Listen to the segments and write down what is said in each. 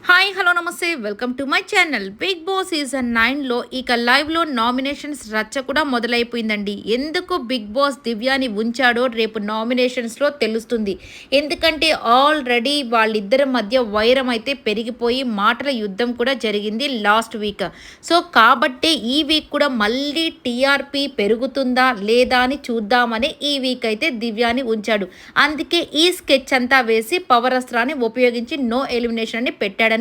Hi hello namaste welcome to my channel. Bigg Boss season 9లో ఇక లైవ్లో నామినేషన్స్ రచ్చ కూడా మొదలైపోయిందండి. ఎందుకు బిగ్ బాస్ దివ్యాని ఉంచాడో రేపు నామినేషన్స్లో తెలుస్తుంది. ఎందుకంటే ఆల్రెడీ వాళ్ళిద్దరి మధ్య వైరం అయితే పెరిగిపోయి మాటల యుద్ధం కూడా జరిగింది లాస్ట్ వీక్. సో కాబట్టి ఈ వీక్ కూడా మళ్ళీ టీఆర్పీ పెరుగుతుందా లేదా అని చూద్దామని ఈ వీక్ అయితే దివ్యాని ఉంచాడు. అందుకే ఈ స్కెచ్ అంతా వేసి పవర్ అస్త్రాన్ని ఉపయోగించి నో ఎలిమినేషన్ అని పెట్టాడు.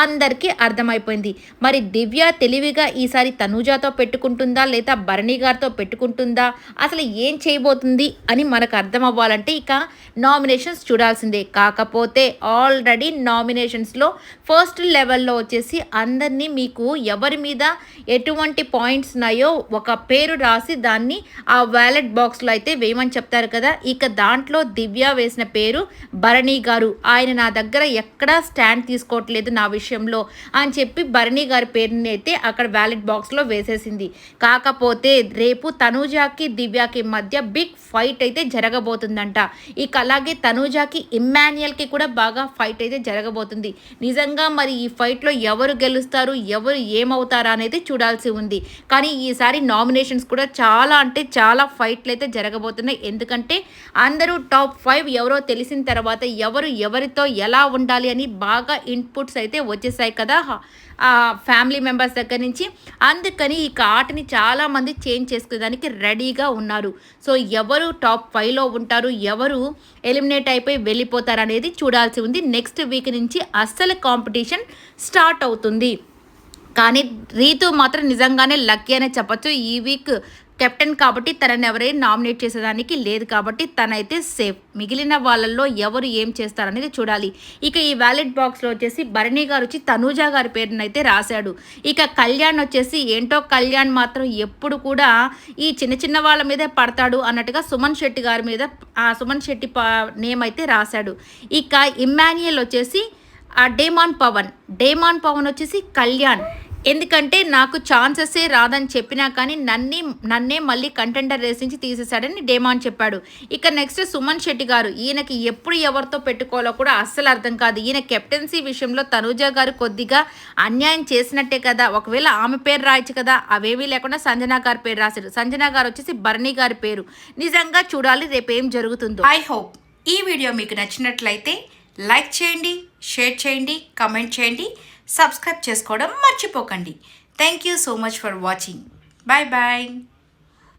అందరికీ అర్థమైపోయింది. మరి దివ్య తెలివిగా ఈసారి తనూజాతో పెట్టుకుంటుందా లేదా భరణి గారితో పెట్టుకుంటుందా, అసలు ఏం చేయబోతుంది అని మనకు అర్థం అవ్వాలంటే ఇక నామినేషన్స్ చూడాల్సిందే. కాకపోతే ఆల్రెడీ నామినేషన్స్లో ఫస్ట్ లెవెల్లో వచ్చేసి అందరినీ మీకు ఎవరి మీద ఎటువంటి పాయింట్స్ ఉన్నాయో ఒక పేరు రాసి దాన్ని ఆ వ్యాలెట్ బాక్స్లో అయితే వేయమని చెప్తారు కదా. ఇక దాంట్లో దివ్య వేసిన పేరు భరణి గారు. ఆయన నా దగ్గర ఎక్కడా స్టాండ్ తీసుకోవట్లేదు నా విషయంలో అని చెప్పి భరణి గారి పేరుని అయితే అక్కడ వ్యాలెట్ బాక్స్లో వేసేసింది. కాకపోతే రేపు తనూజాకి దివ్యాకి మధ్య బిగ్ ఫైట్ అయితే జరగబోతుందంట. ఇక అలాగే తనూజాకి ఇమ్మాన్యుయల్కి కూడా బాగా ఫైట్ అయితే జరగబోతుంది. నిజంగా మరి ఈ ఫైట్లో ఎవరు గెలుస్తారు, ఎవరు ఏమవుతారా అనేది చూడాల్సి ఉంది. కానీ ఈసారి నామినేషన్స్ కూడా చాలా అంటే చాలా ఫైట్లు అయితే జరగబోతున్నాయి. ఎందుకంటే అందరూ టాప్ 5 ఎవరో తెలిసిన తర్వాత ఎవరు ఎవరితో ఎలా ఉండాలి అని బాగా ఇన్పుట్స్ అయితే వచ్చేసాయి కదా ఫ్యామిలీ మెంబర్స్ దగ్గర నుంచి. అందుకని ఈ ఆటని చాలామంది చేంజ్ చేసుకునేదానికి రెడీగా ఉన్నారు. సో ఎవరు టాప్ 5లో ఉంటారు, ఎవరు ఎలిమినేట్ అయిపోయి వెళ్ళిపోతారు అనేది చూడాల్సి ఉంది. నెక్స్ట్ వీక్ నుంచి అస్సలు కాంపిటీషన్ స్టార్ట్ అవుతుంది. కానీ రీతు మాత్రం నిజంగానే లక్కీ అనే చెప్పచ్చు. ఈ వీక్ కెప్టెన్ కాబట్టి తనని ఎవరైనా నామినేట్ చేసేదానికి లేదు కాబట్టి తనైతే సేఫ్. మిగిలిన వాళ్ళల్లో ఎవరు ఏం చేస్తారనేది చూడాలి. ఇక ఈ వ్యాలెట్ బాక్స్లో వచ్చేసి భరణి గారు వచ్చి తనూజా గారి పేరుని అయితే రాశాడు. ఇక కళ్యాణ్ వచ్చేసి ఏంటో కళ్యాణ్ మాత్రం ఎప్పుడు కూడా ఈ చిన్న చిన్న వాళ్ళ మీదే పడతాడు అన్నట్టుగా సుమన్ శెట్టి గారి మీద సుమన్ శెట్టి నేమ్ అయితే రాశాడు. ఇక ఇమ్మాన్యుయల్ వచ్చేసి డేమాన్ పవన్ వచ్చేసి కళ్యాణ్. ఎందుకంటే నాకు ఛాన్సెసే రాదని చెప్పినా కానీ నన్నే మళ్ళీ కంటెండర్ రేస్ నుంచి తీసేశాడని డేమాన్ చెప్పాడు. ఇక నెక్స్ట్ సుమన్ శెట్టి గారు, ఈయనకి ఎప్పుడు ఎవరితో పెట్టుకోవాలో కూడా అస్సలు అర్థం కాదు. ఈయన కెప్టెన్సీ విషయంలో తనూజా గారు కొద్దిగా అన్యాయం చేసినట్టే కదా. ఒకవేళ ఆమె పేరు రాయచ్చు కదా, అవేమీ లేకుండా సంజనా గారి పేరు రాశాడు. సంజనా గారు వచ్చేసి భరణి గారి పేరు. నిజంగా చూడాలి రేపు ఏం జరుగుతుందో. ఐ హోప్ ఈ వీడియో మీకు నచ్చినట్లయితే లైక్ చేయండి, షేర్ చేయండి, కమెంట్ చేయండి, సబ్స్క్రైబ్ చేసుకోవడం మర్చిపోకండి. Thank you so much for watching. Bye bye.